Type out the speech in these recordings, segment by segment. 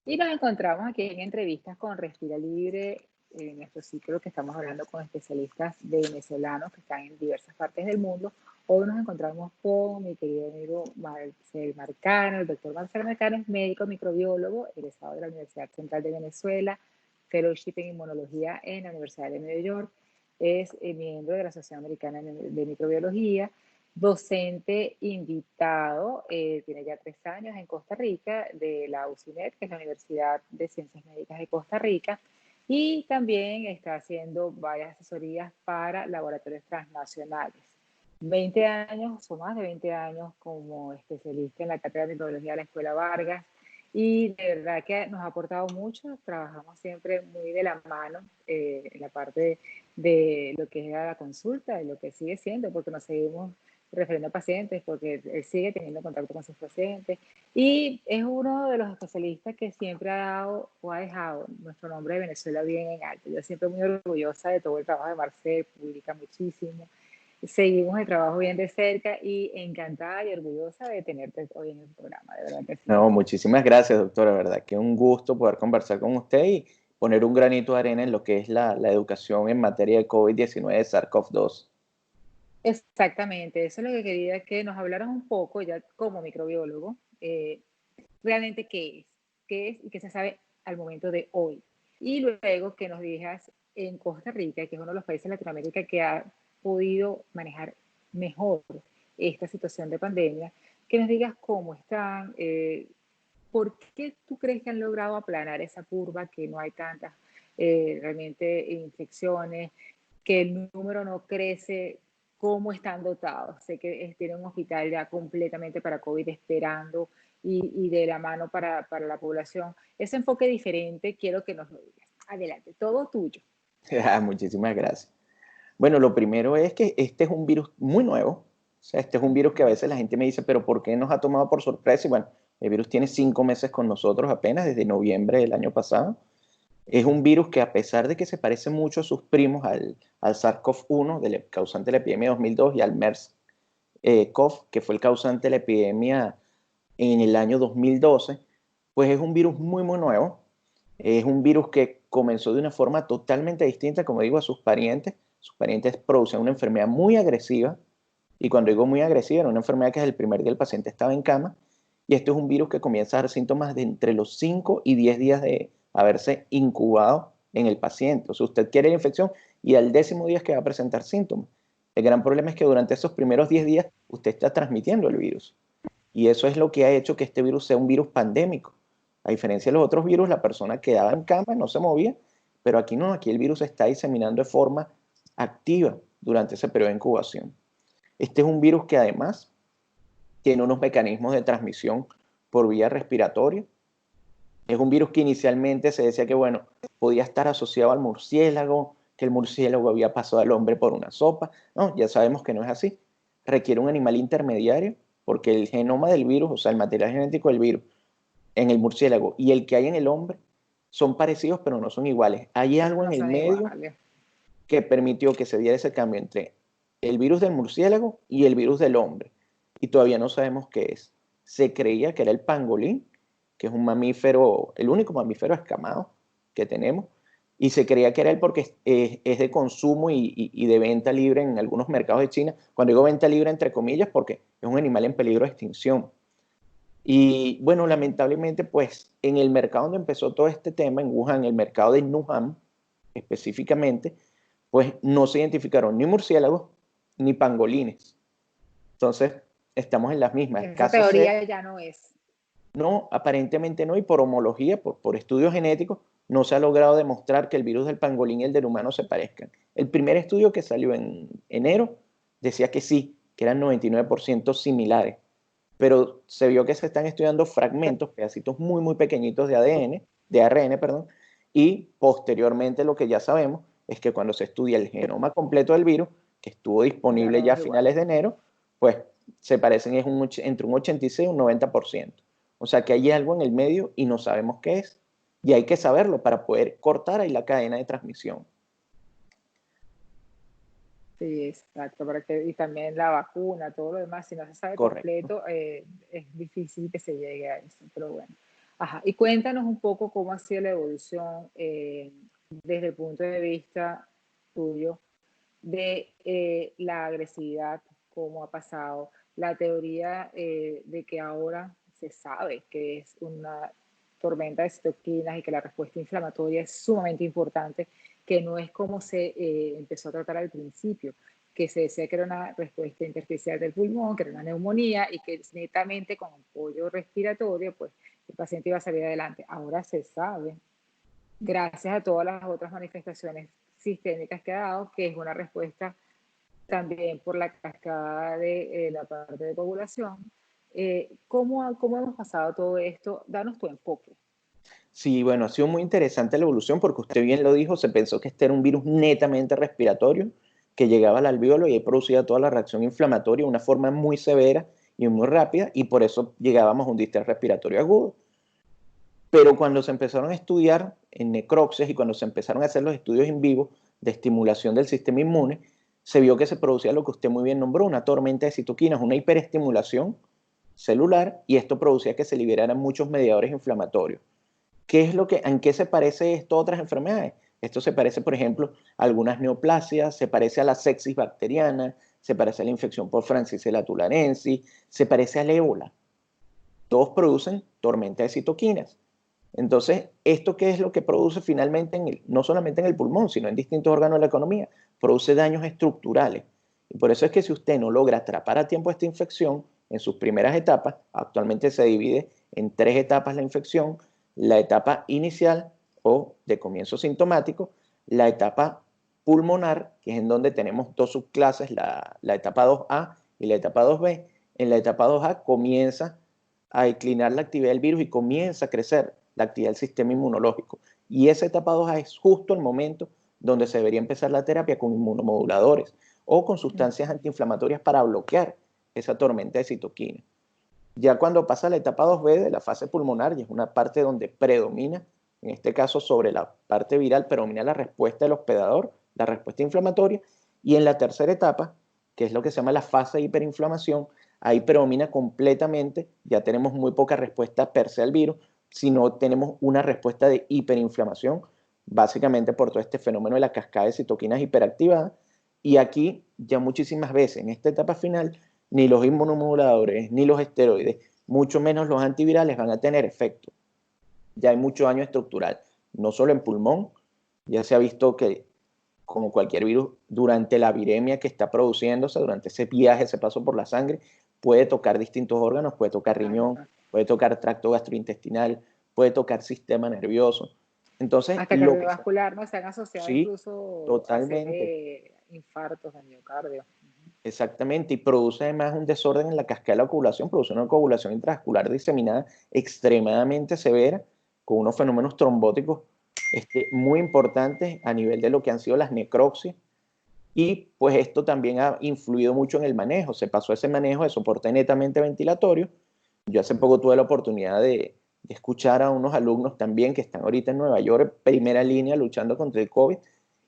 Y nos encontramos aquí en entrevistas con Respira Libre, en nuestro ciclo que estamos hablando con especialistas venezolanos que están en diversas partes del mundo. Hoy nos encontramos con mi querido amigo Marcel Marcano. El doctor Marcel Marcano es médico microbiólogo, egresado de la Universidad Central de Venezuela, fellowship en inmunología en la Universidad de Nueva York. Es miembro de la Asociación Americana de Microbiología, docente invitado, tiene ya 3 años en Costa Rica, de la UCINET, que es la Universidad de Ciencias Médicas de Costa Rica, y también está haciendo varias asesorías para laboratorios transnacionales. 20 años o más de 20 años como especialista en la Cátedra de Microbiología de la Escuela Vargas, y de verdad que nos ha aportado mucho. Trabajamos siempre muy de la mano en la parte de lo que es la consulta y lo que sigue siendo, porque nos seguimos refiriendo a pacientes, porque él sigue teniendo contacto con sus pacientes y es uno de los especialistas que siempre ha dado o ha dejado nuestro nombre de Venezuela bien en alto. Yo siempre muy orgullosa de todo el trabajo de Marcel, publica muchísimo, seguimos el trabajo bien de cerca y encantada y orgullosa de tenerte hoy en el programa, de verdad que sí. No, muchísimas gracias, doctora, verdad que un gusto poder conversar con usted y poner un granito de arena en lo que es la educación en materia de COVID-19 SARS-CoV-2. Exactamente, eso es lo que quería que nos hablaras un poco, ya como microbiólogo, realmente qué es y qué se sabe al momento de hoy. Y luego que nos digas en Costa Rica, que es uno de los países de Latinoamérica que ha podido manejar mejor esta situación de pandemia, que nos digas cómo están, por qué tú crees que han logrado aplanar esa curva, que no hay tantas realmente infecciones, que el número no crece, cómo están dotados. Sé que tienen un hospital ya completamente para COVID esperando y de la mano para la población. Ese enfoque diferente quiero que nos lo digas. Adelante, todo tuyo. Muchísimas gracias. Bueno, lo primero es que este es un virus muy nuevo. O sea, este es un virus que a Ujú. veces la gente me dice, pero ¿por qué nos ha tomado por sorpresa? Y bueno, el virus tiene 5 meses con nosotros apenas, desde noviembre del año pasado. Es un virus que a pesar de que se parece mucho a sus primos, al SARS-CoV-1, del causante de la epidemia de 2002, y al MERS-CoV, que fue el causante de la epidemia en el año 2012, pues es un virus muy, muy nuevo. Es un virus que comenzó de una forma totalmente distinta, como digo, a sus parientes. Sus parientes producen una enfermedad muy agresiva, y cuando digo muy agresiva, era una enfermedad que desde el primer día el paciente estaba en cama, y esto es un virus que comienza a dar síntomas de entre los 5 y 10 días de haberse incubado en el paciente. O sea, usted quiere la infección y al 10.º día es que va a presentar síntomas. El gran problema es que durante esos primeros 10 días usted está transmitiendo el virus. Y eso es lo que ha hecho que este virus sea un virus pandémico. A diferencia de los otros virus, la persona quedaba en cama, no se movía, pero aquí no, aquí el virus se está diseminando de forma activa durante ese periodo de incubación. Este es un virus que además tiene unos mecanismos de transmisión por vía respiratoria. Es un virus que inicialmente se decía que, bueno, podía estar asociado al murciélago, que el murciélago había pasado al hombre por una sopa. No, ya sabemos que no es así. Requiere un animal intermediario porque el genoma del virus, o sea, el material genético del virus en el murciélago y el que hay en el hombre son parecidos, pero no son iguales. Hay algo en No el son medio iguales. que permitió que se diera ese cambio entre el virus del murciélago y el virus del hombre. Y todavía no sabemos qué es. Se creía que era el pangolín, que es un mamífero, el único mamífero escamado que tenemos, y se creía que era él porque es de consumo y de venta libre en algunos mercados de China. Cuando digo venta libre, entre comillas, porque es un animal en peligro de extinción. Y bueno, lamentablemente, pues en el mercado donde empezó todo este tema, en Wuhan, en el mercado de Wuhan específicamente, pues no se identificaron ni murciélagos ni pangolines. Entonces, estamos en las mismas. Esa Caso C, teoría ya no es. no, aparentemente no, y por homología, por estudios genéticos, no se ha logrado demostrar que el virus del pangolín y el del humano se parezcan. El primer estudio que salió en enero decía que sí, que eran 99% similares, pero se vio que se están estudiando fragmentos, pedacitos muy, muy pequeñitos de ADN, de ARN, perdón, y posteriormente lo que ya sabemos es que cuando se estudia el genoma completo del virus, que estuvo Ya disponible no ya a es igual. finales de enero, pues se parecen entre un 86 y un 90%. O sea que hay algo en el medio y no sabemos qué es. Y hay que saberlo para poder cortar ahí la cadena de transmisión. Sí, exacto, y también la vacuna, todo lo demás, si no se sabe Correcto. completo, es difícil que se llegue a eso, pero bueno. Ajá, y cuéntanos un poco cómo ha sido la evolución desde el punto de vista tuyo de la agresividad, cómo ha pasado, la teoría de que ahora se sabe que es una tormenta de citoquinas y que la respuesta inflamatoria es sumamente importante, que no es como se empezó a tratar al principio, que se decía que era una respuesta intersticial del pulmón, que era una neumonía y que netamente con apoyo respiratorio, pues el paciente iba a salir adelante. Ahora se sabe, gracias a todas las otras manifestaciones sistémicas que ha dado, que es una respuesta también por la cascada de la parte de coagulación. ¿Cómo hemos pasado todo esto? Danos tu enfoque. Sí, bueno, ha sido muy interesante la evolución porque usted bien lo dijo, se pensó que este era un virus netamente respiratorio que llegaba al alvéolo y ahí producía toda la reacción inflamatoria de una forma muy severa y muy rápida y por eso llegábamos a un distrés respiratorio agudo. Pero cuando se empezaron a estudiar en necropsias y cuando se empezaron a hacer los estudios en vivo de estimulación del sistema inmune, se vio que se producía lo que usted muy bien nombró, una tormenta de citoquinas, una hiperestimulación celular, y esto producía que se liberaran muchos mediadores inflamatorios. ¿En qué se parece esto a otras enfermedades? Esto se parece, por ejemplo, a algunas neoplasias, se parece a la sepsis bacteriana, se parece a la infección por Francisella tularensis, se parece al ébola. Todos producen tormenta de citoquinas. Entonces, ¿esto qué es lo que produce finalmente, no solamente en el pulmón, sino en distintos órganos de la economía? Produce daños estructurales. Y por eso es que si usted no logra atrapar a tiempo esta infección en sus primeras etapas, actualmente se divide en 3 etapas la infección: la etapa inicial o de comienzo sintomático, la etapa pulmonar, que es en donde tenemos 2 subclases, la etapa 2A y la etapa 2B. En la etapa 2A comienza a declinar la actividad del virus y comienza a crecer la actividad del sistema inmunológico. Y esa etapa 2A es justo el momento donde se debería empezar la terapia con inmunomoduladores o con sustancias antiinflamatorias para bloquear esa tormenta de citoquinas. Ya cuando pasa la etapa 2B de la fase pulmonar, y es una parte donde predomina, en este caso sobre la parte viral, predomina la respuesta del hospedador, la respuesta inflamatoria, y en la tercera etapa, que es lo que se llama la fase de hiperinflamación, ahí predomina completamente, ya tenemos muy poca respuesta per se al virus, sino tenemos una respuesta de hiperinflamación, básicamente por todo este fenómeno de la cascada de citoquinas hiperactivadas, y aquí ya muchísimas veces en esta etapa final ni los inmunomoduladores, ni los esteroides, mucho menos los antivirales van a tener efecto. Ya hay mucho daño estructural, no solo en pulmón, ya se ha visto que como cualquier virus, durante la viremia que está produciéndose, durante ese viaje, ese paso por la sangre, puede tocar distintos órganos, puede tocar riñón, puede tocar tracto gastrointestinal, puede tocar sistema nervioso. Entonces, Hasta cardiovascular, ¿no? Se han asociado sí, incluso a totalmente. infartos de miocardio. Exactamente, y produce además un desorden en la cascada de la coagulación, produce una coagulación intravascular diseminada extremadamente severa, con unos fenómenos trombóticos muy importantes a nivel de lo que han sido las necropsias, y pues esto también ha influido mucho en el manejo, se pasó ese manejo de soporte netamente ventilatorio. Yo hace poco tuve la oportunidad de escuchar a unos alumnos también que están ahorita en Nueva York, en primera línea, luchando contra el COVID,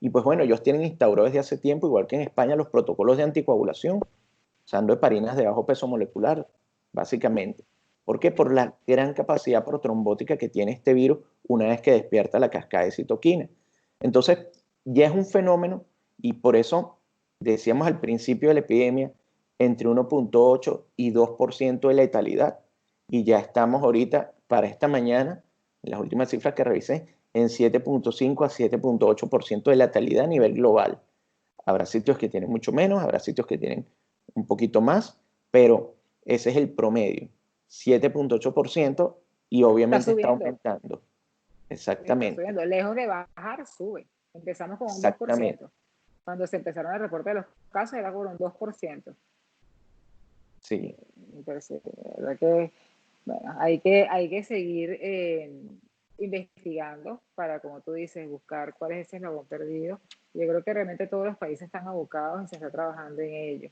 y pues bueno, ellos tienen instaurado desde hace tiempo, igual que en España, los protocolos de anticoagulación, usando heparinas de bajo peso molecular, básicamente. ¿Por qué? Por la gran capacidad protrombótica que tiene este virus una vez que despierta la cascada de citoquina. Entonces, ya es un fenómeno, y por eso decíamos al principio de la epidemia entre 1,8 y 2% de letalidad, y ya estamos ahorita, para esta mañana, en las últimas cifras que revisé, en 7,5 a 7,8% de letalidad a nivel global. Habrá sitios que tienen mucho menos, habrá sitios que tienen un poquito más, pero ese es el promedio, 7,8%, y Está obviamente está subiendo, aumentando. está Exactamente, subiendo. Lejos de bajar, sube. Empezamos con un exactamente. 2%. Cuando se empezaron a reportar los casos era por un 2%. Sí, Entonces, la verdad que, bueno, hay que seguir investigando para, como tú dices, buscar cuál es ese eslabón perdido. Yo creo que realmente todos los países están abocados y se está trabajando en ello.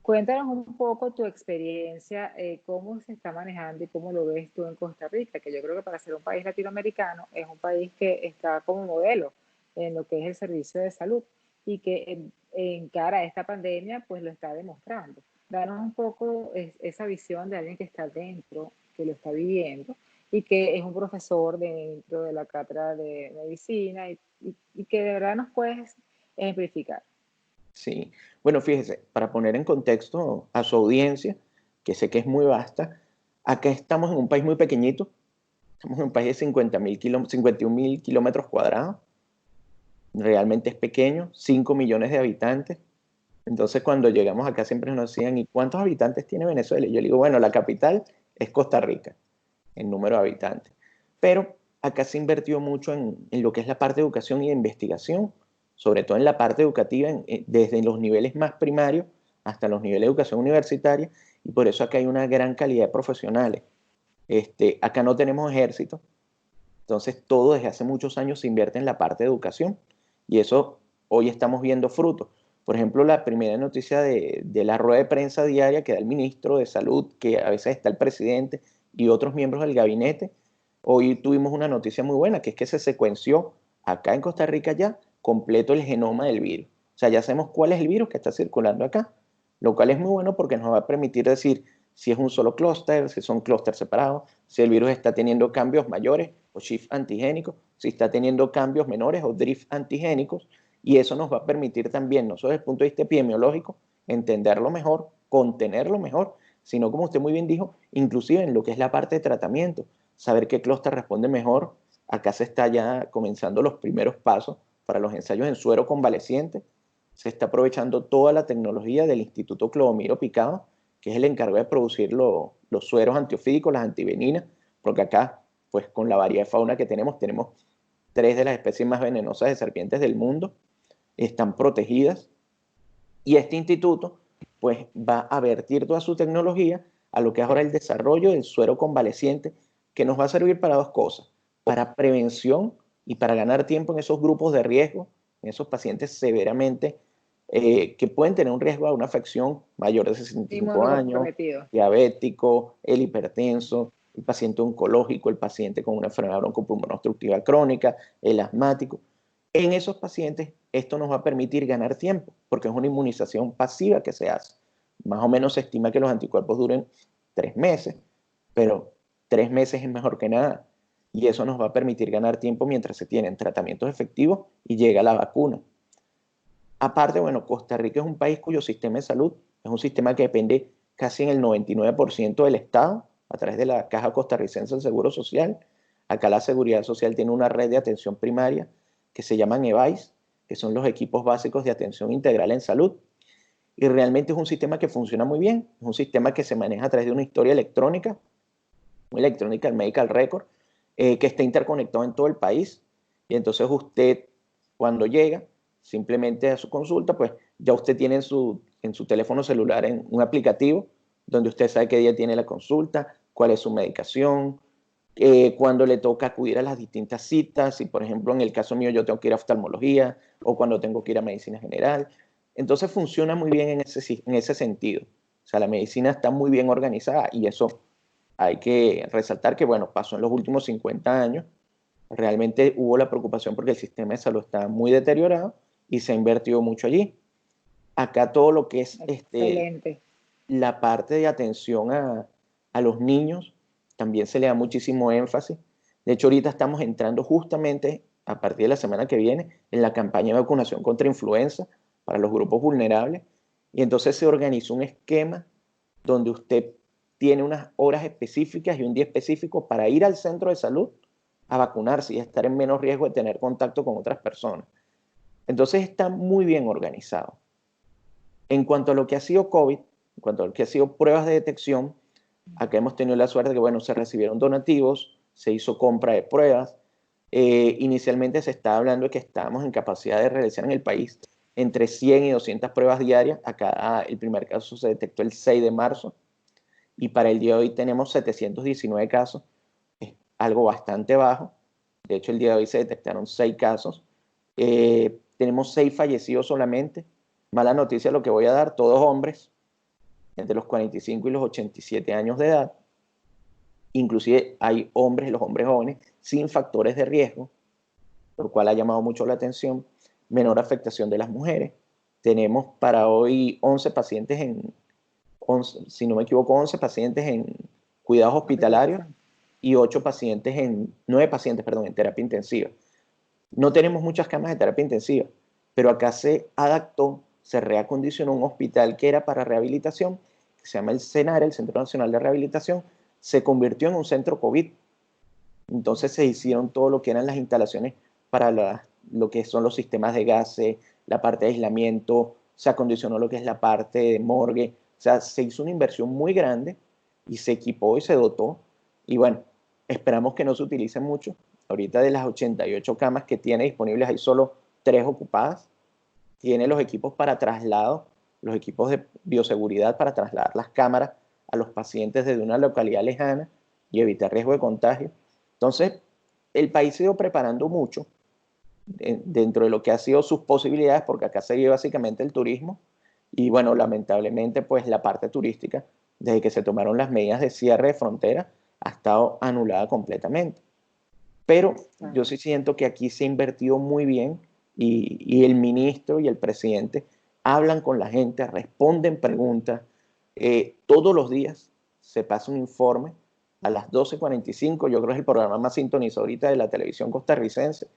Cuéntanos un poco tu experiencia, cómo se está manejando y cómo lo ves tú en Costa Rica, que yo creo que para ser un país latinoamericano es un país que está como modelo en lo que es el servicio de salud y que en cara a esta pandemia pues lo está demostrando. Danos un poco esa visión de alguien que está dentro, que lo está viviendo y que es un profesor dentro de la cátedra de medicina y que de verdad nos puedes ejemplificar. Sí. Bueno, fíjese, para poner en contexto a su audiencia, que sé que es muy vasta, acá estamos en un país muy pequeñito, estamos en un país de 51.000 kilómetros cuadrados, realmente es pequeño, 5 millones de habitantes. Entonces, cuando llegamos acá siempre nos decían, ¿y cuántos habitantes tiene Venezuela? Y yo le digo, bueno, la capital es Costa Rica, en número de habitantes. Pero acá se invirtió mucho en lo que es la parte de educación y de investigación, sobre todo en la parte educativa, desde los niveles más primarios hasta los niveles de educación universitaria, y por eso acá hay una gran calidad de profesionales. Acá no tenemos ejército, entonces todo desde hace muchos años se invierte en la parte de educación, y eso hoy estamos viendo frutos. Por ejemplo, la primera noticia de la rueda de prensa diaria que da el ministro de Salud, que a veces está el presidente y otros miembros del gabinete, hoy tuvimos una noticia muy buena, que es que se secuenció acá en Costa Rica ya completo el genoma del virus. O sea, ya sabemos cuál es el virus que está circulando acá, lo cual es muy bueno porque nos va a permitir decir si es un solo clúster, si son clústeres separados, si el virus está teniendo cambios mayores o shift antigénicos, si está teniendo cambios menores o drift antigénicos, y eso nos va a permitir también, no solo desde el punto de vista epidemiológico, entenderlo mejor, contenerlo mejor, sino como usted muy bien dijo, inclusive en lo que es la parte de tratamiento, saber qué clúster responde mejor. Acá se está ya comenzando los primeros pasos para los ensayos en suero convaleciente. Se está aprovechando toda la tecnología del Instituto Clodomiro Picado, que es el encargado de producir los sueros antiofídicos, las antiveninas, porque acá, pues con la variedad de fauna que tenemos 3 de las especies más venenosas de serpientes del mundo, están protegidas, y este instituto, pues va a vertir toda su tecnología a lo que es ahora el desarrollo del suero convaleciente, que nos va a servir para dos cosas, para prevención y para ganar tiempo en esos grupos de riesgo, en esos pacientes severamente que pueden tener un riesgo de una afección mayor de 65 años, Inmunocomprometido. diabético, el hipertenso, el paciente oncológico, el paciente con una enfermedad broncopulmonar obstructiva crónica, el asmático. En esos pacientes esto nos va a permitir ganar tiempo, porque es una inmunización pasiva que se hace. Más o menos se estima que los anticuerpos duren 3 meses, pero 3 meses es mejor que nada. Y eso nos va a permitir ganar tiempo mientras se tienen tratamientos efectivos y llega la vacuna. Aparte, bueno, Costa Rica es un país cuyo sistema de salud es un sistema que depende casi en el 99% del Estado, a través de la Caja Costarricense del Seguro Social. Acá la Seguridad Social tiene una red de atención primaria que se llaman EVAIS, que son los equipos básicos de atención integral en salud. Y realmente es un sistema que funciona muy bien, es un sistema que se maneja a través de una historia electrónica, el Medical Record, que está interconectado en todo el país. Y entonces usted, cuando llega, simplemente a su consulta, pues ya usted tiene en su teléfono celular en un aplicativo donde usted sabe qué día tiene la consulta, cuál es su medicación, cuando le toca acudir a las distintas citas, si por ejemplo en el caso mío yo tengo que ir a oftalmología o cuando tengo que ir a medicina general. Entonces funciona muy bien en ese sentido. O sea, la medicina está muy bien organizada y eso hay que resaltar que, bueno, pasó en los últimos 50 años. Realmente hubo la preocupación porque el sistema de salud está muy deteriorado y se ha invertido mucho allí. Acá todo lo que es Excelente. la parte de atención a los niños también se le da muchísimo énfasis. De hecho, ahorita estamos entrando justamente a partir de la semana que viene en la campaña de vacunación contra influenza para los grupos vulnerables. Y entonces se organizó un esquema donde usted tiene unas horas específicas y un día específico para ir al centro de salud a vacunarse y estar en menos riesgo de tener contacto con otras personas. Entonces está muy bien organizado. En cuanto a lo que ha sido COVID, en cuanto a lo que ha sido pruebas de detección, acá hemos tenido la suerte de que, bueno, se recibieron donativos, se hizo compra de pruebas. Inicialmente se estaba hablando de que estábamos en capacidad de realizar en el país entre 100 y 200 pruebas diarias. Acá el primer caso se detectó el 6 de marzo y para el día de hoy tenemos 719 casos, es algo bastante bajo. De hecho, el día de hoy se detectaron 6 casos. Tenemos 6 fallecidos solamente. Mala noticia lo que voy a dar, todos hombres, entre los 45 y los 87 años de edad. Inclusive hay hombres, los hombres jóvenes, sin factores de riesgo, lo cual ha llamado mucho la atención. Menor afectación de las mujeres. Tenemos para hoy 11 pacientes si no me equivoco, 11 pacientes en cuidados hospitalarios, Hospitalización. y 9 pacientes, perdón, en terapia intensiva. No tenemos muchas camas de terapia intensiva, pero acá se adaptó, se reacondicionó un hospital que era para rehabilitación, que se llama el CENAR, el Centro Nacional de Rehabilitación, se convirtió en un centro COVID. Entonces se hicieron todo lo que eran las instalaciones para lo que son los sistemas de gases, la parte de aislamiento, se acondicionó lo que es la parte de morgue, o sea, se hizo una inversión muy grande y se equipó y se dotó. Y bueno, esperamos que no se utilice mucho. Ahorita de las 88 camas que tiene disponibles hay solo 3 ocupadas. Tiene los equipos para traslado, los equipos de bioseguridad para trasladar las cámaras a los pacientes desde una localidad lejana y evitar riesgo de contagio. Entonces, el país se ha ido preparando mucho dentro de lo que ha sido sus posibilidades, porque acá se vive básicamente el turismo y bueno, lamentablemente pues la parte turística, desde que se tomaron las medidas de cierre de frontera, ha estado anulada completamente. Pero yo sí siento que aquí se ha invertido muy bien y el ministro y el presidente hablan con la gente, responden preguntas. Todos los días se pasa un informe a las 12:45, yo creo que es el programa más sintonizado ahorita de la televisión costarricense.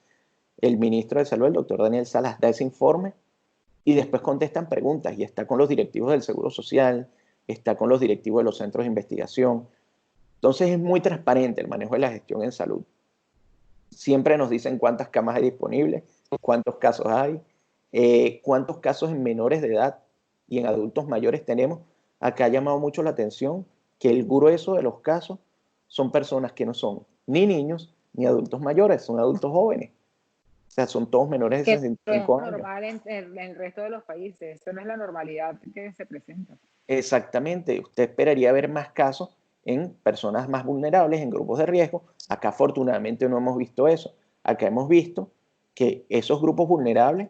El ministro de Salud, el doctor Daniel Salas, da ese informe y después contestan preguntas y está con los directivos del Seguro Social, está con los directivos de los centros de investigación. Entonces es muy transparente el manejo de la gestión en salud. Siempre nos dicen cuántas camas hay disponibles, cuántos casos hay, cuántos casos en menores de edad y en adultos mayores tenemos. Acá ha llamado mucho la atención que el grueso de los casos son personas que no son ni niños ni adultos mayores, son adultos jóvenes. O sea, son todos menores de Que no es 65 años. normal en el resto de los países. Eso no es la normalidad que se presenta. Exactamente, usted esperaría ver más casos en personas más vulnerables, en grupos de riesgo. Acá afortunadamente no hemos visto eso. Acá hemos visto que esos grupos vulnerables,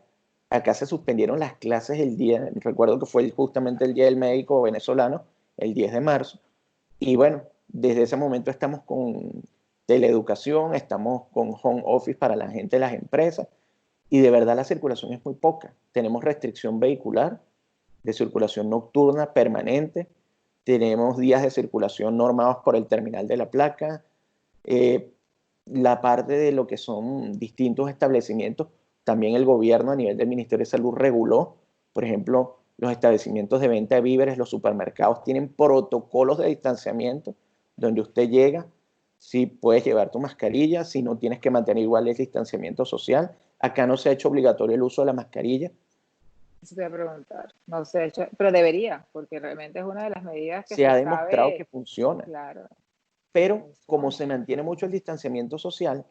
acá se suspendieron las clases el día, recuerdo que fue justamente el Día del Médico venezolano, el 10 de marzo, y bueno, desde ese momento estamos con teleeducación, estamos con home office para la gente de las empresas, y de verdad la circulación es muy poca. Tenemos restricción vehicular, de circulación nocturna permanente, tenemos días de circulación normados por el terminal de la placa, eh, la parte de lo que son distintos establecimientos, también el gobierno a nivel del Ministerio de Salud reguló, por ejemplo, los establecimientos de venta de víveres, los supermercados tienen protocolos de distanciamiento donde usted llega, si puedes llevar tu mascarilla, si no tienes que mantener igual el distanciamiento social. Acá no se ha hecho obligatorio el uso de la mascarilla. Eso te voy a preguntar. No sé, pero debería, porque realmente es una de las medidas que Se se ha demostrado que sabe, funciona. claro. Pero como Eso. se mantiene mucho el distanciamiento social,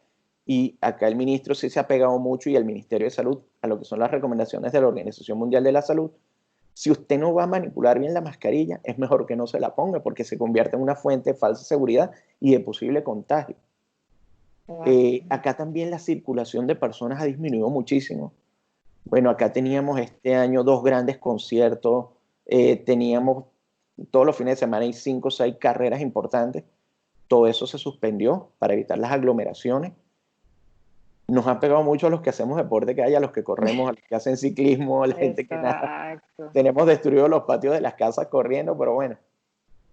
y acá el ministro sí se ha pegado mucho y el Ministerio de Salud a lo que son las recomendaciones de la Organización Mundial de la Salud, si usted no va a manipular bien la mascarilla, es mejor que no se la ponga porque se convierte en una fuente de falsa seguridad y de posible contagio. Acá también la circulación de personas ha disminuido muchísimo. Bueno, acá teníamos este año 2 grandes conciertos, teníamos todos los fines de semana hay 5 o 6 carreras importantes. Todo eso se suspendió para evitar las aglomeraciones. Nos ha pegado mucho a los que hacemos deporte que hay, a los que corremos, a los que hacen ciclismo, a la gente que nada. Exacto. Tenemos destruidos los patios de las casas corriendo, pero bueno,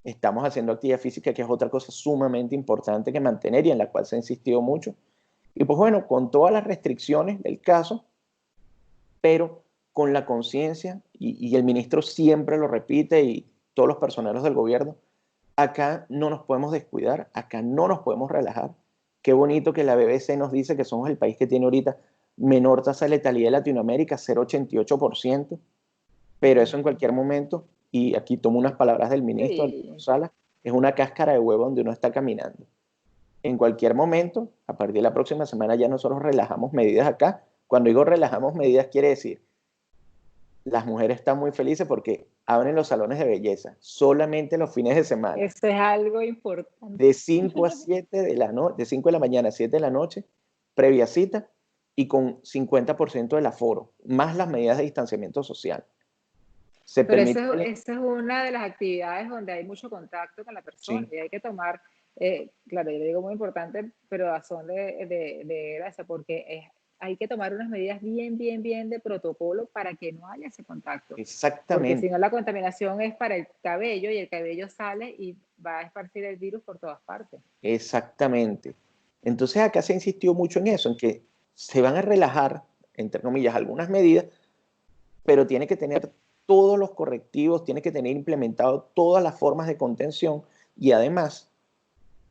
estamos haciendo actividad física, que es otra cosa sumamente importante que mantener y en la cual se ha insistido mucho. Y pues bueno, con todas las restricciones del caso, pero con la conciencia, y el ministro siempre lo repite y todos los personeros del gobierno, acá no nos podemos descuidar, acá no nos podemos relajar. Qué bonito que la BBC nos dice que somos el país que tiene ahorita menor tasa de letalidad de Latinoamérica, 0,88%, pero eso en cualquier momento, y aquí tomo unas palabras del ministro Sí. Sala, es una cáscara de huevo donde uno está caminando. En cualquier momento, a partir de la próxima semana ya nosotros relajamos medidas acá. Cuando digo relajamos medidas quiere decir, las mujeres están muy felices porque abren los salones de belleza solamente los fines de semana, Eso es algo importante. de 5 a 7 de la noche, de 5 de la mañana a 7 de la noche, previa cita y con 50% del aforo, más las medidas de distanciamiento social. Se Pero permite, esa es una de las actividades donde hay mucho contacto con la persona sí, y hay que tomar, claro, yo le digo muy importante, pero a son de gracia, porque hay que tomar unas medidas bien de protocolo para que no haya ese contacto. Porque si Exactamente, no, la contaminación es para el cabello y el cabello sale y va a esparcir el virus por todas partes. exactamente. Entonces acá se insistió mucho en eso, en que se van a relajar, entre comillas, algunas medidas, pero tiene que tener todos los correctivos, tiene que tener implementado todas las formas de contención y además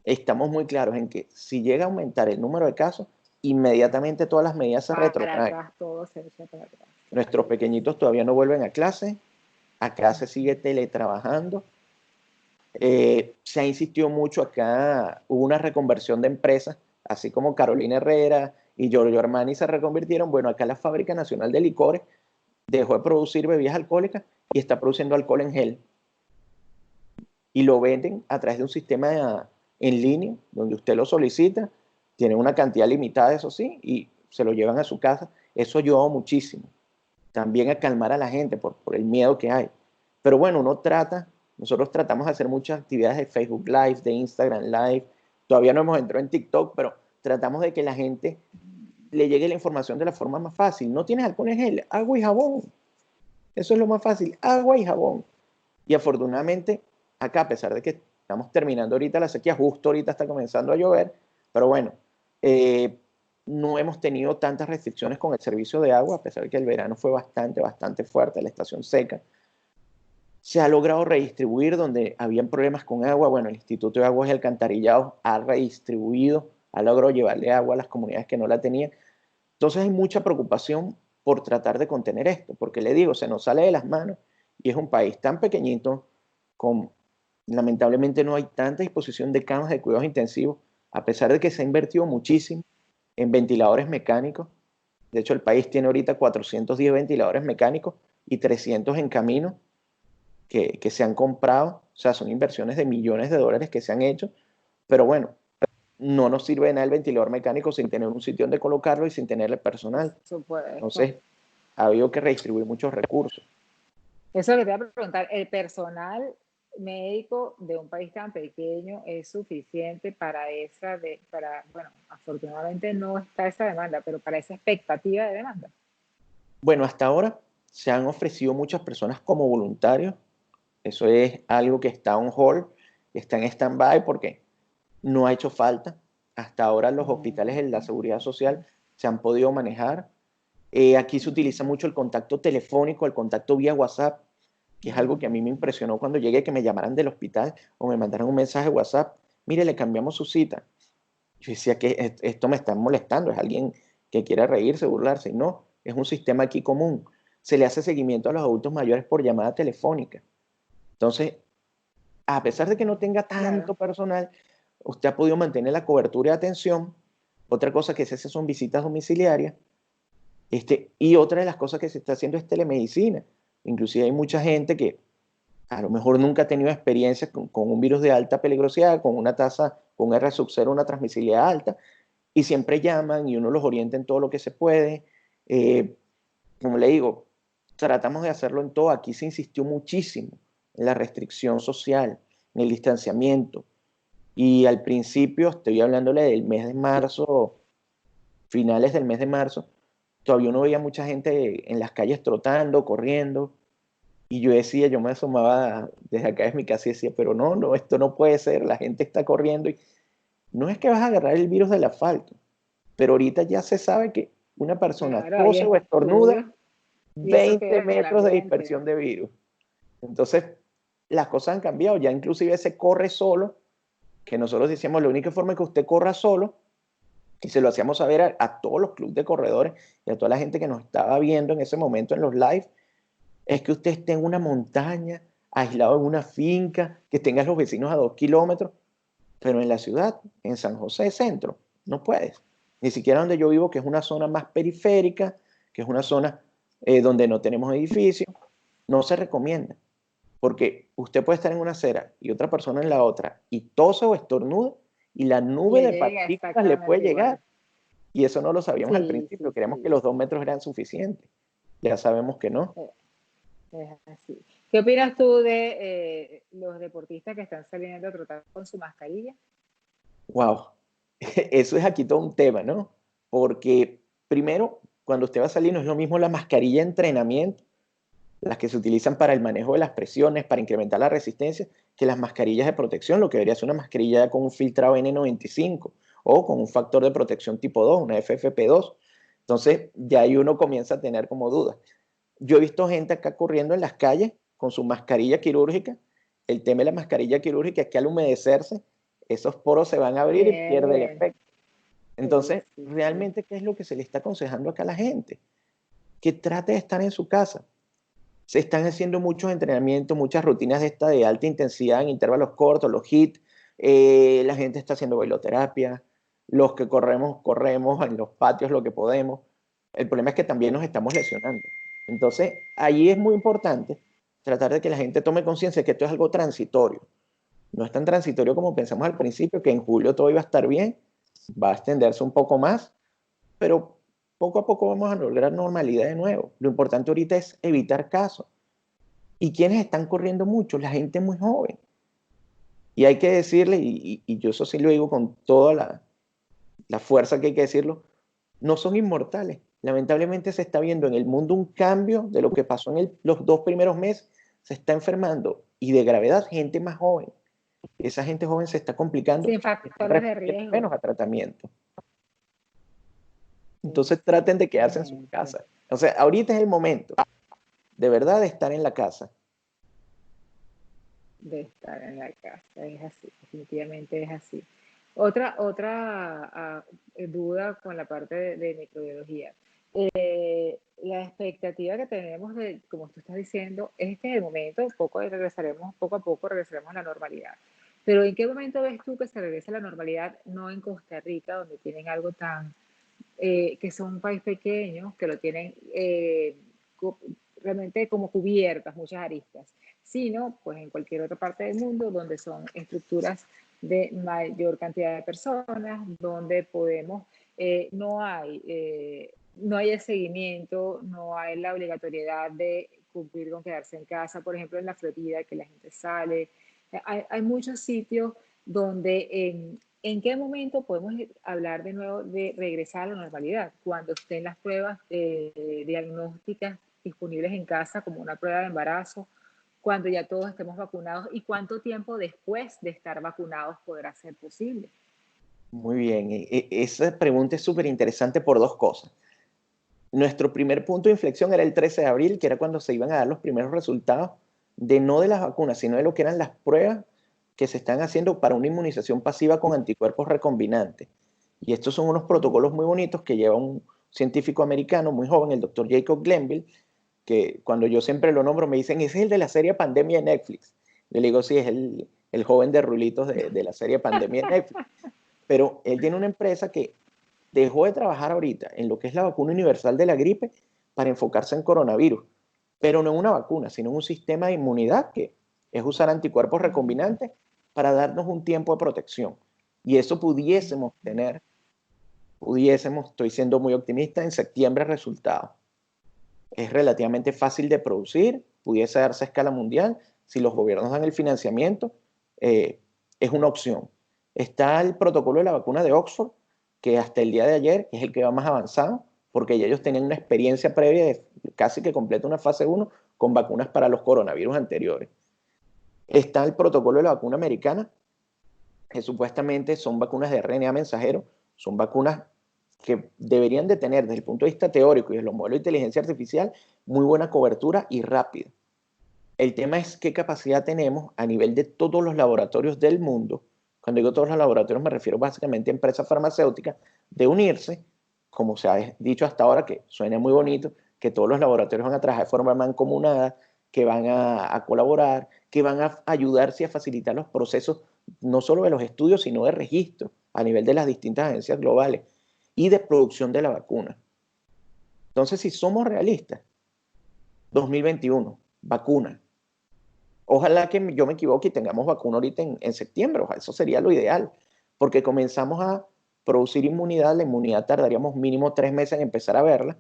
estamos muy claros en que si llega a aumentar el número de casos, inmediatamente todas las medidas se Para retrotraen. atrás, todo se echa para atrás. Nuestros Claro. pequeñitos todavía no vuelven a clase, acá se sigue teletrabajando. Se ha insistido mucho acá, hubo una reconversión de empresas, así como Carolina Herrera y Giorgio Armani se reconvirtieron. Bueno, acá la Fábrica Nacional de Licores dejó de producir bebidas alcohólicas y está produciendo alcohol en gel. Y lo venden a través de un sistema en línea, donde usted lo solicita, tiene una cantidad limitada, eso sí, y se lo llevan a su casa. Eso ayudó muchísimo. También a calmar a la gente por el miedo que hay. Pero bueno, nosotros tratamos de hacer muchas actividades de Facebook Live, de Instagram Live. Todavía no hemos entrado en TikTok, pero tratamos de que la gente le llegue la información de la forma más fácil. No tienes alcohol en gel, agua y jabón. Eso es lo más fácil, agua y jabón. Y afortunadamente, acá, a pesar de que estamos terminando ahorita la sequía, justo ahorita está comenzando a llover, pero bueno, eh, no hemos tenido tantas restricciones con el servicio de agua, a pesar de que el verano fue bastante fuerte, la estación seca. Se ha logrado redistribuir donde habían problemas con agua. Bueno, el Instituto de Aguas y Alcantarillados ha redistribuido, ha logrado llevarle agua a las comunidades que no la tenían. Entonces hay mucha preocupación por tratar de contener esto, porque le digo, se nos sale de las manos y es un país tan pequeñito, con, lamentablemente no hay tanta disposición de camas de cuidados intensivos, a pesar de que se ha invertido muchísimo en ventiladores mecánicos. De hecho, el país tiene ahorita 410 ventiladores mecánicos y 300 en camino que se han comprado. O sea, son inversiones de millones de dólares que se han hecho, pero bueno, no nos sirve de nada el ventilador mecánico sin tener un sitio donde colocarlo y sin tenerle Por personal. supuesto. Entonces, ha habido que redistribuir muchos recursos. Eso que te voy a preguntar, ¿el personal médico de un país tan pequeño es suficiente para bueno, afortunadamente no está esa demanda, pero para esa expectativa de demanda? Bueno, hasta ahora se han ofrecido muchas personas como voluntarios. Eso es algo que está on hold, está en stand-by porque no ha hecho falta. Hasta ahora los hospitales de la seguridad social se han podido manejar. Aquí se utiliza mucho el contacto telefónico, el contacto vía WhatsApp, que es algo que a mí me impresionó cuando llegué, que me llamaran del hospital o me mandaran un mensaje WhatsApp. Mire, le cambiamos su cita. Yo decía que esto me está molestando, es alguien que quiere reírse, burlarse. Y no, es un sistema aquí común. Se le hace seguimiento a los adultos mayores por llamada telefónica. Entonces, a pesar de que no tenga tanto Claro, personal, usted ha podido mantener la cobertura de atención. Otra cosa que se hace son visitas domiciliarias. Y otra de las cosas que se está haciendo es telemedicina. Inclusive hay mucha gente que a lo mejor nunca ha tenido experiencia con un virus de alta peligrosidad, con una tasa, con R sub 0, una transmisibilidad alta, y siempre llaman y uno los orienta en todo lo que se puede. Eh, Como le digo, tratamos de hacerlo en todo. Aquí se insistió muchísimo en la restricción social, en el distanciamiento. Y al principio, estoy hablándole del mes de marzo, finales del mes de marzo, todavía uno veía mucha gente en las calles trotando, corriendo. Y yo decía, yo me asomaba desde acá desde mi casa y decía, pero no, esto no puede ser, la gente está corriendo. Y no es que vas a agarrar el virus del asfalto, pero ahorita ya se sabe que una persona claro, hay tose o estornuda, estudios y eso 20 queda en el metros de ambiente. dispersión de virus. Entonces, las cosas han cambiado, ya inclusive se corre solo, que nosotros decíamos, la única forma que usted corra solo, y se lo hacíamos saber a todos los clubes de corredores y a toda la gente que nos estaba viendo en ese momento en los live, es que usted esté en una montaña, aislado en una finca, que tenga a los vecinos a 2 kilómetros, pero en la ciudad, en San José Centro, no puedes. Ni siquiera donde yo vivo, que es una zona más periférica, que es una zona donde no tenemos edificios, no se recomienda. Porque usted puede estar en una acera y otra persona en la otra, y tose o estornuda, y la nube Le de llega partículas le puede exactamente igual. llegar. Y eso no lo sabíamos al Sí, principio, sí, creíamos que sí. los 2 metros eran suficientes. Ya sabemos que no. eh, Es así. ¿Qué opinas tú de los deportistas que están saliendo a trotar con su mascarilla? Wow, eso es aquí todo un tema, ¿no? Porque primero, cuando usted va a salir, no es lo mismo la mascarilla de entrenamiento, las que se utilizan para el manejo de las presiones, para incrementar la resistencia, que las mascarillas de protección, lo que debería ser una mascarilla con un filtrado N95 o con un factor de protección tipo 2, una FFP2. Entonces, ya ahí uno comienza a tener como dudas. Yo he visto gente acá corriendo en las calles con su mascarilla quirúrgica. El tema de la mascarilla quirúrgica es que al humedecerse, esos poros se van a abrir y pierde el Bien, efecto. sí, Entonces, sí, sí. realmente, ¿qué es lo que se le está aconsejando acá a la gente? Que trate de estar en su casa. Se están haciendo muchos entrenamientos, muchas rutinas de esta de alta intensidad en intervalos cortos, los HIIT. La gente está haciendo bailoterapia. Los que corremos, corremos en los patios lo que podemos. El problema es que también nos estamos lesionando. Entonces, ahí es muy importante tratar de que la gente tome conciencia de que esto es algo transitorio. No es tan transitorio como pensamos al principio, que en julio todo iba a estar bien, va a extenderse un poco más, pero poco a poco vamos a lograr normalidad de nuevo. Lo importante ahorita es evitar casos. ¿Y quiénes están corriendo mucho? La gente muy joven. Y hay que decirle, y yo eso sí lo digo con toda la fuerza que hay que decirlo, no son inmortales. Lamentablemente se está viendo en el mundo un cambio de lo que pasó en los 2 primeros meses. Se está enfermando y de gravedad gente más joven. Esa gente joven se está complicando, Sin está factores de respondiendo menos riesgo. a tratamiento. Entonces traten de quedarse en sus Exactamente. casas. O sea, ahorita es el momento de verdad de estar en la casa. De estar en la casa, es así, definitivamente es así. Otra duda con la parte de microbiología. La expectativa que tenemos de, como tú estás diciendo, este es el momento, poco a poco regresaremos a la normalidad. Pero ¿en qué momento ves tú que se regresa a la normalidad? No en Costa Rica, donde tienen algo tan que son un país pequeño, que lo tienen cu- realmente como cubiertas muchas aristas, sino pues en cualquier otra parte del mundo donde son estructuras de mayor cantidad de personas, donde podemos, no hay el seguimiento, no hay la obligatoriedad de cumplir con quedarse en casa, por ejemplo en la Florida, que la gente sale. Hay muchos sitios donde ¿en qué momento podemos hablar de nuevo de regresar a la normalidad? Cuando estén las pruebas diagnósticas disponibles en casa, como una prueba de embarazo, cuando ya todos estemos vacunados y cuánto tiempo después de estar vacunados podrá ser posible. Muy bien, esa pregunta es súper interesante por dos cosas. Nuestro primer punto de inflexión era el 13 de abril, que era cuando se iban a dar los primeros resultados de no de las vacunas, sino de lo que eran las pruebas que se están haciendo para una inmunización pasiva con anticuerpos recombinantes. Y estos son unos protocolos muy bonitos que lleva un científico americano muy joven, el doctor Jacob Glenville, que cuando yo siempre lo nombro me dicen, ese es el de la serie Pandemia de Netflix. Yo le digo, sí, es el joven de rulitos de la serie Pandemia de Netflix. Pero él tiene una empresa que dejó de trabajar ahorita en lo que es la vacuna universal de la gripe para enfocarse en coronavirus, pero no en una vacuna, sino en un sistema de inmunidad que es usar anticuerpos recombinantes para darnos un tiempo de protección. Y eso pudiésemos, estoy siendo muy optimista, en septiembre resultados. Es relativamente fácil de producir, pudiese darse a escala mundial, si los gobiernos dan el financiamiento, es una opción. Está el protocolo de la vacuna de Oxford, que hasta el día de ayer es el que va más avanzado, porque ya ellos tenían una experiencia previa de casi que completa una fase 1 con vacunas para los coronavirus anteriores. Está el protocolo de la vacuna americana, que supuestamente son vacunas de RNA mensajero, son vacunas que deberían de tener desde el punto de vista teórico y de los modelos de inteligencia artificial muy buena cobertura y rápida. El tema es qué capacidad tenemos a nivel de todos los laboratorios del mundo. Cuando digo todos los laboratorios me refiero básicamente a empresas farmacéuticas de unirse, como se ha dicho hasta ahora, que suena muy bonito, que todos los laboratorios van a trabajar de forma mancomunada, que van a colaborar, que van a ayudarse a facilitar los procesos no solo de los estudios, sino de registro a nivel de las distintas agencias globales y de producción de la vacuna. Entonces, si somos realistas, 2021, vacuna. Ojalá que yo me equivoque y tengamos vacuna ahorita en septiembre, ojalá, eso sería lo ideal, porque comenzamos a producir inmunidad, la inmunidad tardaríamos mínimo 3 meses en empezar a verla,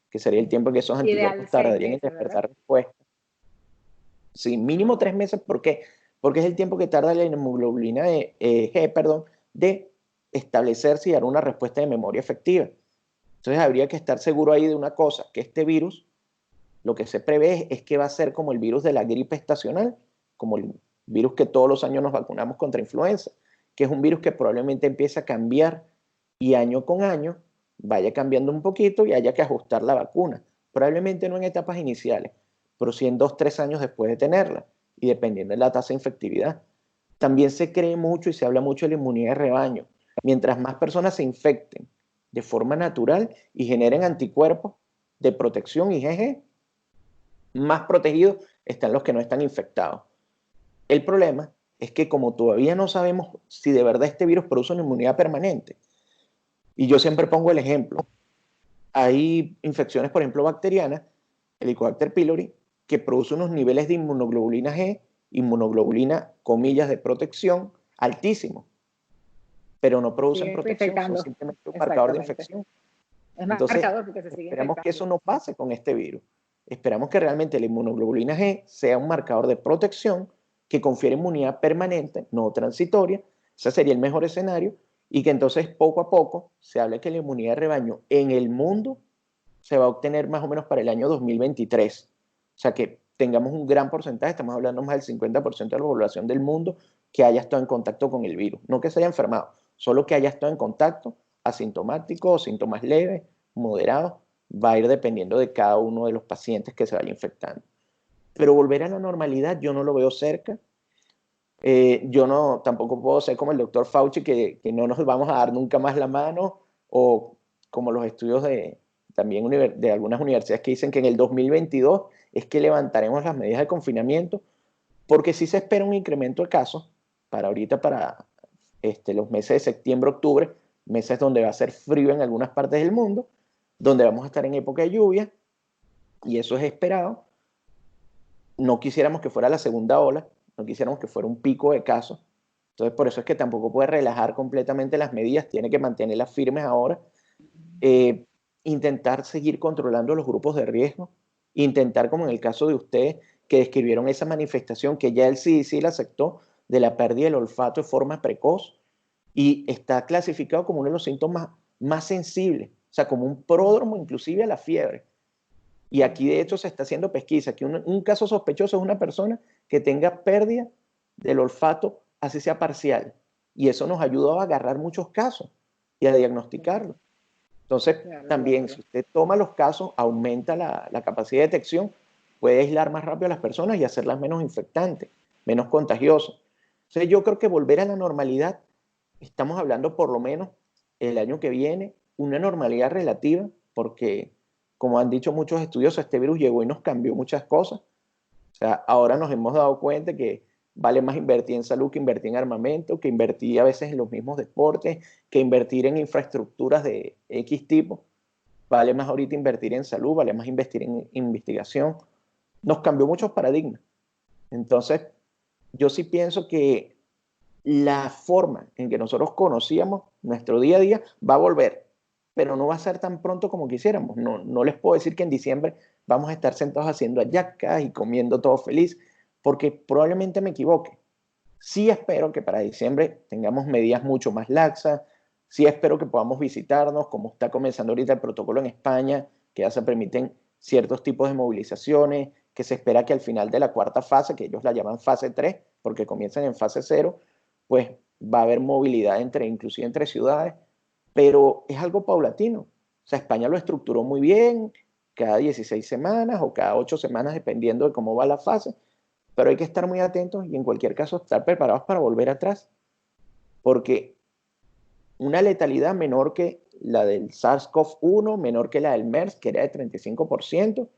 que sería el tiempo que esos Ideal anticuerpos seis tardarían en meses, ¿verdad? despertar respuesta. Sí, mínimo 3 meses, ¿por qué? Porque es el tiempo que tarda la hemoglobina G, de establecerse y dar una respuesta de memoria efectiva. Entonces habría que estar seguro ahí de una cosa, que este virus, lo que se prevé es que va a ser como el virus de la gripe estacional, como el virus que todos los años nos vacunamos contra influenza, que es un virus que probablemente empieza a cambiar y año con año vaya cambiando un poquito y haya que ajustar la vacuna. Probablemente no en etapas iniciales, pero sí en 2, 3 años después de tenerla y dependiendo de la tasa de infectividad. También se cree mucho y se habla mucho de la inmunidad de rebaño. Mientras más personas se infecten de forma natural y generen anticuerpos de protección IgG, más protegidos están los que no están infectados. El problema es que como todavía no sabemos si de verdad este virus produce una inmunidad permanente, y yo siempre pongo el ejemplo, hay infecciones, por ejemplo, bacterianas, el Helicobacter pylori, que produce unos niveles de inmunoglobulina G, inmunoglobulina, comillas, de protección, altísimos, pero no producen Siguen protección, son infectando, simplemente un marcador de exactamente. infección. Es Entonces, marcador porque se sigue esperamos que infectando. eso no pase con este virus. Esperamos que realmente la inmunoglobulina G sea un marcador de protección que confiere inmunidad permanente, no transitoria. Ese sería el mejor escenario. Y que entonces poco a poco se hable que la inmunidad de rebaño en el mundo se va a obtener más o menos para el año 2023. O sea que tengamos un gran porcentaje, estamos hablando más del 50% de la población del mundo que haya estado en contacto con el virus. No que se haya enfermado, solo que haya estado en contacto, asintomático, síntomas leves, moderados, va a ir dependiendo de cada uno de los pacientes que se vaya infectando. Pero volver a la normalidad yo no lo veo cerca. Yo no, tampoco puedo ser como el doctor Fauci, que no nos vamos a dar nunca más la mano, o como los estudios también de algunas universidades que dicen que en el 2022 es que levantaremos las medidas de confinamiento, porque sí se espera un incremento de casos para ahorita, para los meses de septiembre, octubre, meses donde va a ser frío en algunas partes del mundo, donde vamos a estar en época de lluvia, y eso es esperado. No quisiéramos que fuera la segunda ola, no quisiéramos que fuera un pico de casos. Entonces, por eso es que tampoco puede relajar completamente las medidas, tiene que mantenerlas firmes ahora. Eh, Intentar seguir controlando los grupos de riesgo, intentar, como en el caso de ustedes, que describieron esa manifestación que ya el CDC la aceptó, de la pérdida del olfato de forma precoz, y está clasificado como uno de los síntomas más sensibles, o sea, como un pródromo inclusive a la fiebre. Y aquí de hecho se está haciendo pesquisa, que un caso sospechoso es una persona que tenga pérdida del olfato, así sea parcial. Y eso nos ayuda a agarrar muchos casos y a diagnosticarlos. Entonces, Claro, también si claro. usted toma los casos, aumenta la capacidad de detección, puede aislar más rápido a las personas y hacerlas menos infectantes, menos contagiosas. Entonces, yo creo que volver a la normalidad, estamos hablando por lo menos el año que viene, una normalidad relativa, porque como han dicho muchos estudiosos, este virus llegó y nos cambió muchas cosas. O sea, ahora nos hemos dado cuenta que vale más invertir en salud que invertir en armamento, que invertir a veces en los mismos deportes, que invertir en infraestructuras de X tipo. Vale más ahorita invertir en salud, vale más invertir en investigación. Nos cambió muchos paradigmas. Entonces, yo sí pienso que la forma en que nosotros conocíamos nuestro día a día va a volver, pero no va a ser tan pronto como quisiéramos. No, no les puedo decir que en diciembre vamos a estar sentados haciendo hallacas y comiendo todo feliz, porque probablemente me equivoque. Sí espero que para diciembre tengamos medidas mucho más laxas, sí espero que podamos visitarnos, como está comenzando ahorita el protocolo en España, que ya se permiten ciertos tipos de movilizaciones, que se espera que al final de la cuarta fase, que ellos la llaman fase 3, porque comienzan en fase 0, pues va a haber movilidad inclusive entre ciudades, pero es algo paulatino. O sea, España lo estructuró muy bien, cada 16 semanas o cada 8 semanas, dependiendo de cómo va la fase, pero hay que estar muy atentos y en cualquier caso estar preparados para volver atrás, porque una letalidad menor que la del SARS-CoV-1, menor que la del MERS, que era de 35%,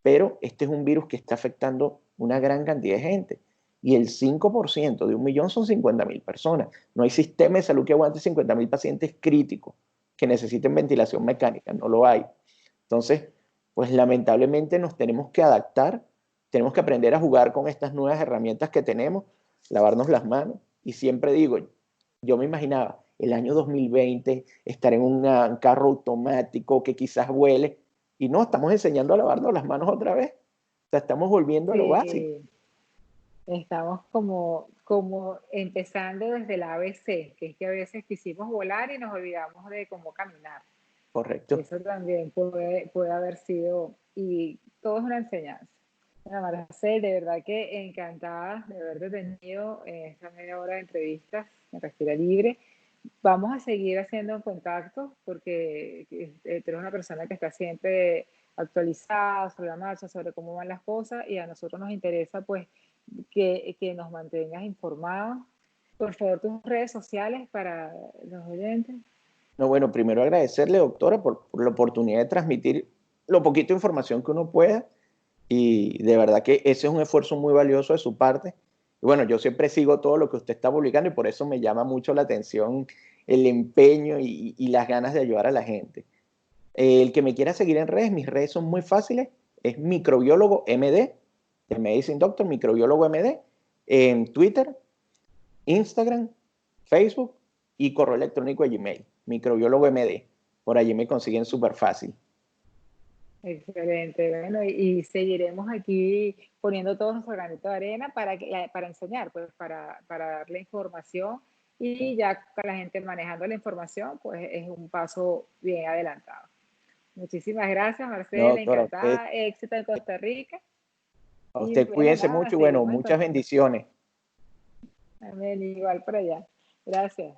pero este es un virus que está afectando una gran cantidad de gente. Y el 5% de 1 millón son 50.000 personas. No hay sistema de salud que aguante 50.000 pacientes críticos que necesiten ventilación mecánica, no lo hay. Entonces, pues lamentablemente nos tenemos que adaptar, tenemos que aprender a jugar con estas nuevas herramientas que tenemos, lavarnos las manos. Y siempre digo, yo me imaginaba el año 2020 estar en un carro automático que quizás vuele, y no, estamos enseñando a lavarnos las manos otra vez. O sea, estamos volviendo a lo básico. Sí, estamos como empezando desde el ABC, que es que a veces quisimos volar y nos olvidamos de cómo caminar. Correcto. Eso también puede haber sido, y todo es una enseñanza. Bueno, Marcel, de verdad que encantada de haberte tenido en esta media hora de entrevistas en Respira Libre. Vamos a seguir haciendo contacto porque tú eres una persona que está siempre actualizada sobre la marcha, sobre cómo van las cosas y a nosotros nos interesa pues que nos mantengas informados. Por favor, tus redes sociales para los oyentes. No, bueno, primero agradecerle, doctora, por la oportunidad de transmitir lo poquito de información que uno pueda y de verdad que ese es un esfuerzo muy valioso de su parte. Y bueno, yo siempre sigo todo lo que usted está publicando y por eso me llama mucho la atención el empeño y las ganas de ayudar a la gente. El que me quiera seguir en redes, mis redes son muy fáciles, es microbiólogo MD, de Medicine Doctor, microbiólogo MD, en Twitter, Instagram, Facebook y correo electrónico de Gmail, microbiólogo MD. Por allí me consiguen súper fácil. Excelente, bueno, y seguiremos aquí poniendo todos nuestro granito de arena para enseñar, pues para darle información y ya con la gente manejando la información, pues es un paso bien adelantado. Muchísimas gracias, No, Marcela, doctora, encantada, éxito en Costa Rica a y usted bueno, cuídense nada, mucho y bueno, seguimos muchas entonces. bendiciones. Amén, igual por allá. Gracias.